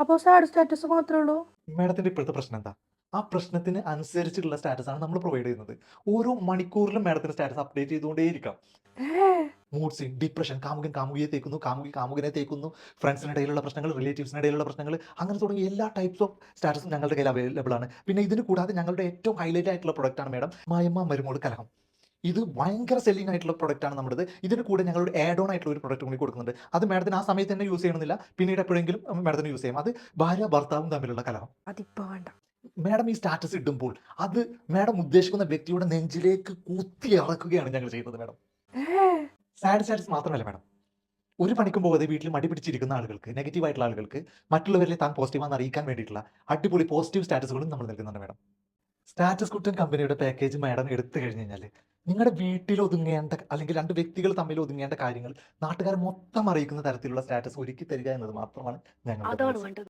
അപ്പൊ sad status മാത്രേ ഉള്ളൂ? മാഡത്തിന്റെ ഇപ്പോഴത്തെ പ്രശ്നം എന്താ? ആ പ്രശ്നത്തിന് അനുസരിച്ചിട്ടുള്ള സ്റ്റാറ്റസാണ് നമ്മൾ പ്രൊവൈഡ് ചെയ്യുന്നത്. ഓരോ മണിക്കൂറിലും മാഡത്തിന്റെ സ്റ്റാറ്റസ് അപ്ഡേറ്റ് ചെയ്തുകൊണ്ടേയിരിക്കാം. ഏഹ്! മൂഡ് സ്വിംഗ്, ഡിപ്രഷൻ, കാമുകൻ കാമുകിയെ തേക്കുന്നു, കാമുകി കാമുകനെ തേക്കുന്നു, ഫ്രണ്ട്സിനിടയിലുള്ള പ്രശ്നങ്ങൾ, റിലേറ്റീവ്സിനിടയിലുള്ള പ്രശ്നങ്ങൾ, അങ്ങനെ തുടങ്ങി എല്ലാ ടൈപ്സ് ഓഫ് സ്റ്റാറ്റസും ഞങ്ങളുടെ കയ്യിൽ അവൈലബിൾ ആണ്. പിന്നെ ഇതിന് കൂടാതെ ഞങ്ങളുടെ ഏറ്റവും ഹൈലൈറ്റ് ആയിട്ടുള്ള പ്രൊഡക്റ്റാണ് മാഡം മായമ്മ മരുമോള് കലഹം. ഇത് ഭയങ്കര സെല്ലിംഗ് ആയിട്ടുള്ള പ്രൊഡക്റ്റാണ് നമ്മുടേത്. ഇതിന് കൂടെ ഞങ്ങളൊരു ആഡ് ഓൺ ആയിട്ടുള്ള ഒരു പ്രൊഡക്റ്റ് കൂടി കൊടുക്കുന്നുണ്ട്. അത് മാഡത്തിന് ആ സമയത്ത് തന്നെ യൂസ് ചെയ്യണമെന്നില്ല. പിന്നീട് എപ്പോഴെങ്കിലും മാഡത്തിന് യൂസ് ചെയ്യാം. അത് ഭാര്യ ഭർത്താവും തമ്മിലുള്ള കലഹം. അതിപ്പോ വേണ്ട. മാഡം ഈ സ്റ്റാറ്റസ് ഇടുമ്പോൾ അത് മാഡം ഉദ്ദേശിക്കുന്ന വ്യക്തിയുടെ നെഞ്ചിലേക്ക് കുത്തി ഇറക്കുകയാണ് ഞങ്ങൾ ചെയ്യുന്നത് മാഡം. ഏഹ്! സാഡ് സ്റ്റാറ്റസ് മാത്രമല്ല മാഡം. ഒരു പണിക്കും പോകാതെ വീട്ടിൽ മടി പിടിച്ചിരിക്കുന്ന ആളുകൾക്ക്, നെഗറ്റീവ് ആയിട്ടുള്ള ആളുകൾക്ക് മറ്റുള്ളവരിൽ താൻ പോസിറ്റീവാണെന്ന് അറിയിക്കാൻ വേണ്ടിയിട്ടുള്ള അടിപൊളി പോസിറ്റീവ് സ്റ്റാറ്റസുകളും നമ്മൾ നൽകുന്നുണ്ട് മാഡം. സ്റ്റാറ്റസ് കുട്ടൻ കമ്പനിയുടെ പാക്കേജ് മാഡം എടുത്തു കഴിഞ്ഞു കഴിഞ്ഞാൽ നിങ്ങളുടെ വീട്ടിൽ ഒതുങ്ങേണ്ട അല്ലെങ്കിൽ 2 വ്യക്തികൾ തമ്മിൽ ഒതുങ്ങേണ്ട കാര്യങ്ങൾ നാട്ടുകാരെ മൊത്തം അറിയിക്കുന്ന തരത്തിലുള്ള സ്റ്റാറ്റസ് ഒരുക്കി തരിക എന്നത് മാത്രമാണ് ഞങ്ങളുടെ അതാണ് പരസ്യം. വേണ്ടത്.